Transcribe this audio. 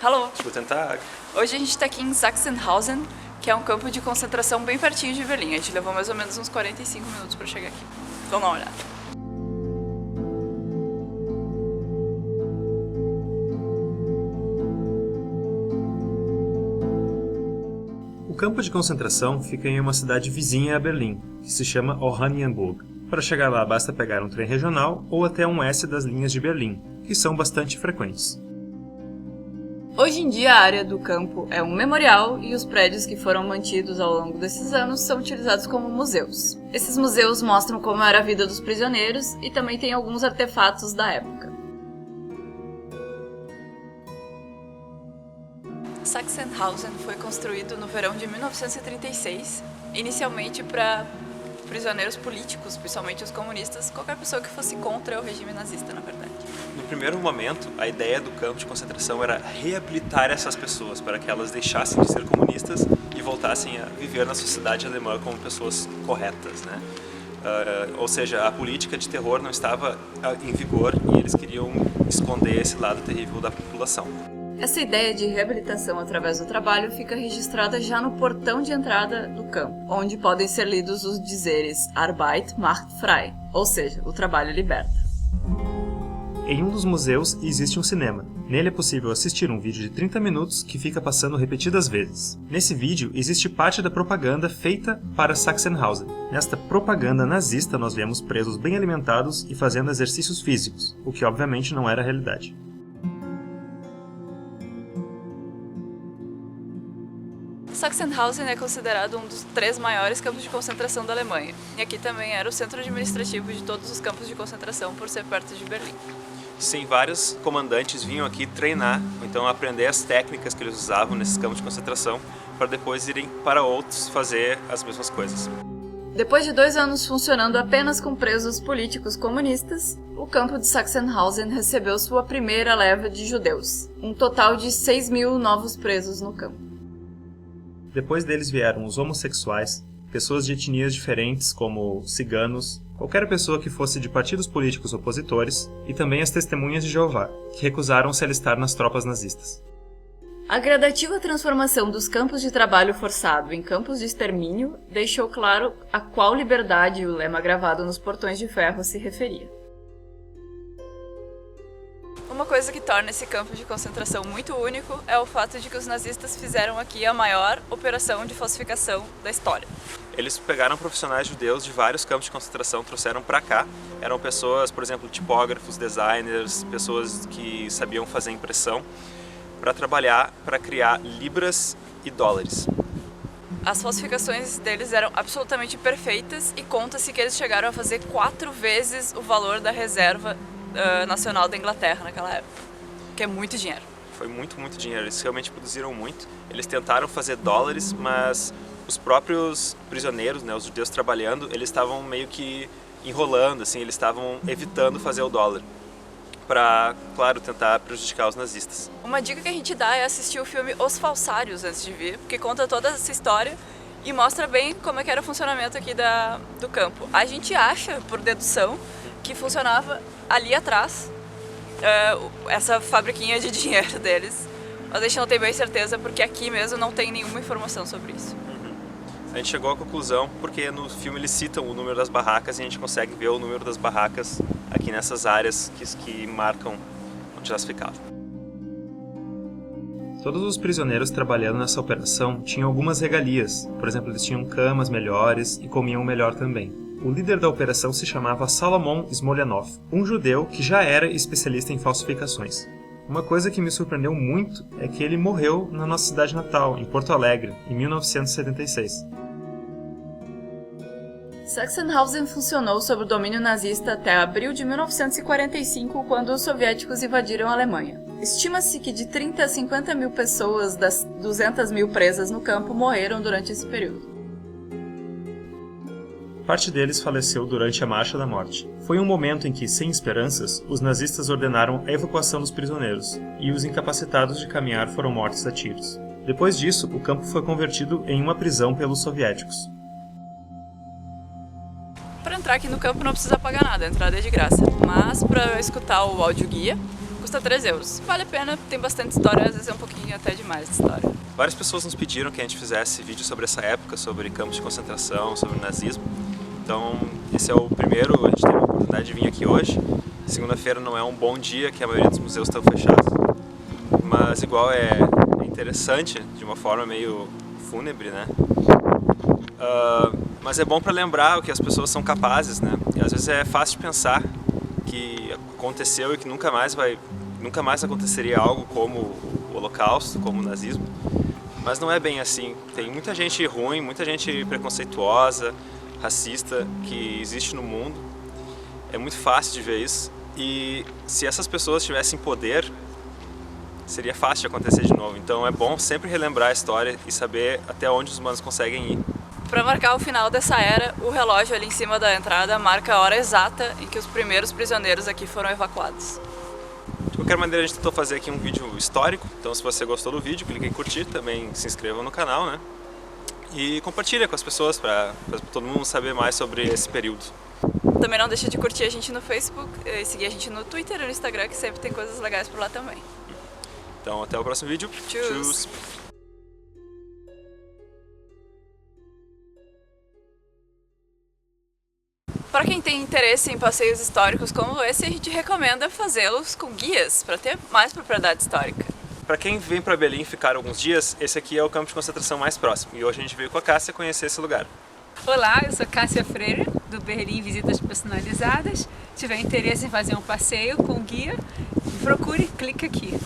Hallo! Guten Tag! Hoje a gente está aqui em Sachsenhausen, que é um campo de concentração bem pertinho de Berlim. A gente levou mais ou menos uns 45 minutos para chegar aqui. Vamos dar uma olhada. O campo de concentração fica em uma cidade vizinha a Berlim, que se chama Oranienburg. Para chegar lá basta pegar um trem regional ou até um S das linhas de Berlim, que são bastante frequentes. Hoje em dia a área do campo é um memorial e os prédios que foram mantidos ao longo desses anos são utilizados como museus. Esses museus mostram como era a vida dos prisioneiros e também tem alguns artefatos da época. Sachsenhausen foi construído no verão de 1936, inicialmente para prisioneiros políticos, principalmente os comunistas, qualquer pessoa que fosse contra o regime nazista, na verdade. No primeiro momento, a ideia do campo de concentração era reabilitar essas pessoas para que elas deixassem de ser comunistas e voltassem a viver na sociedade alemã como pessoas corretas, né? Ou seja, a política de terror não estava em vigor e eles queriam esconder esse lado terrível da população. Essa ideia de reabilitação através do trabalho fica registrada já no portão de entrada do campo, onde podem ser lidos os dizeres Arbeit macht frei, ou seja, o trabalho liberta. Em um dos museus existe um cinema. Nele é possível assistir um vídeo de 30 minutos que fica passando repetidas vezes. Nesse vídeo existe parte da propaganda feita para Sachsenhausen. Nesta propaganda nazista nós vemos presos bem alimentados e fazendo exercícios físicos, o que obviamente não era a realidade. Sachsenhausen é considerado um dos 3 maiores campos de concentração da Alemanha, e aqui também era o centro administrativo de todos os campos de concentração por ser perto de Berlim. Sim, vários comandantes vinham aqui treinar, ou então aprender as técnicas que eles usavam nesses campos de concentração, para depois irem para outros fazer as mesmas coisas. Depois de 2 anos funcionando apenas com presos políticos comunistas, o campo de Sachsenhausen recebeu sua primeira leva de judeus, um total de 6.000 novos presos no campo. Depois deles vieram os homossexuais, pessoas de etnias diferentes como ciganos, qualquer pessoa que fosse de partidos políticos opositores e também as testemunhas de Jeová, que recusaram se alistar nas tropas nazistas. A gradativa transformação dos campos de trabalho forçado em campos de extermínio deixou claro a qual liberdade o lema gravado nos portões de ferro se referia. Uma coisa que torna esse campo de concentração muito único é o fato de que os nazistas fizeram aqui a maior operação de falsificação da história. Eles pegaram profissionais judeus de vários campos de concentração, trouxeram para cá. Eram pessoas, por exemplo, tipógrafos, designers, pessoas que sabiam fazer impressão, para trabalhar, para criar libras e dólares. As falsificações deles eram absolutamente perfeitas e conta-se que eles chegaram a fazer 4 vezes o valor da reserva nacional da Inglaterra naquela época, que é muito dinheiro. Foi muito dinheiro, eles realmente produziram muito. Eles tentaram fazer dólares, mas os próprios prisioneiros, né, os judeus trabalhando, eles estavam meio que enrolando, assim, eles estavam evitando fazer o dólar, para, claro, tentar prejudicar os nazistas. Uma dica que a gente dá é assistir o filme Os Falsários antes de vir, porque conta toda essa história e mostra bem como é que era o funcionamento aqui do campo. A gente acha, por dedução, que funcionava ali atrás, essa fabriquinha de dinheiro deles, mas a gente não tem bem certeza porque aqui mesmo não tem nenhuma informação sobre isso. A gente chegou à conclusão porque no filme eles citam o número das barracas e a gente consegue ver o número das barracas aqui nessas áreas que marcam onde elas ficavam. Todos os prisioneiros trabalhando nessa operação tinham algumas regalias, por exemplo, eles tinham camas melhores e comiam melhor também. O líder da operação se chamava Salomon Smolyanov, um judeu que já era especialista em falsificações. Uma coisa que me surpreendeu muito é que ele morreu na nossa cidade natal, em Porto Alegre, em 1976. Sachsenhausen funcionou sob o domínio nazista até abril de 1945, quando os soviéticos invadiram a Alemanha. Estima-se que de 30 a 50 mil pessoas das 200 mil presas no campo morreram durante esse período. Parte deles faleceu durante a Marcha da Morte. Foi um momento em que, sem esperanças, os nazistas ordenaram a evacuação dos prisioneiros, e os incapacitados de caminhar foram mortos a tiros. Depois disso, o campo foi convertido em uma prisão pelos soviéticos. Para entrar aqui no campo não precisa pagar nada, a entrada é de graça. Mas para escutar o áudio guia, custa 3 euros. Vale a pena, tem bastante história, às vezes é um pouquinho até demais de história. Várias pessoas nos pediram que a gente fizesse vídeo sobre essa época, sobre campos de concentração, sobre o nazismo. Então, esse é o primeiro, a gente teve a oportunidade de vir aqui hoje. Segunda-feira não é um bom dia, que a maioria dos museus estão fechados. Mas igual é interessante, de uma forma meio fúnebre, né? Mas é bom para lembrar o que as pessoas são capazes, né? E às vezes é fácil de pensar que aconteceu e que nunca mais aconteceria algo como o Holocausto, como o nazismo. Mas não é bem assim. Tem muita gente ruim, muita gente preconceituosa, racista que existe no mundo. É muito fácil de ver isso. E se essas pessoas tivessem poder, seria fácil de acontecer de novo. Então é bom sempre relembrar a história e saber até onde os humanos conseguem ir. Para marcar o final dessa era, o relógio ali em cima da entrada marca a hora exata em que os primeiros prisioneiros aqui foram evacuados. De qualquer maneira, a gente tentou fazer aqui um vídeo histórico, então se você gostou do vídeo, clique em curtir, também se inscreva no canal, né? E compartilha com as pessoas para todo mundo saber mais sobre esse período. Também não deixa de curtir a gente no Facebook e seguir a gente no Twitter e no Instagram, que sempre tem coisas legais por lá também. Então até o próximo vídeo. Tchus! Para quem tem interesse em passeios históricos como esse, a gente recomenda fazê-los com guias, para ter mais propriedade histórica. Para quem vem para Belém ficar alguns dias, esse aqui é o campo de concentração mais próximo. E hoje a gente veio com a Cássia conhecer esse lugar. Olá, eu sou Cássia Freire, do Berlim Visitas Personalizadas. Se tiver interesse em fazer um passeio com guia, procure, clique aqui.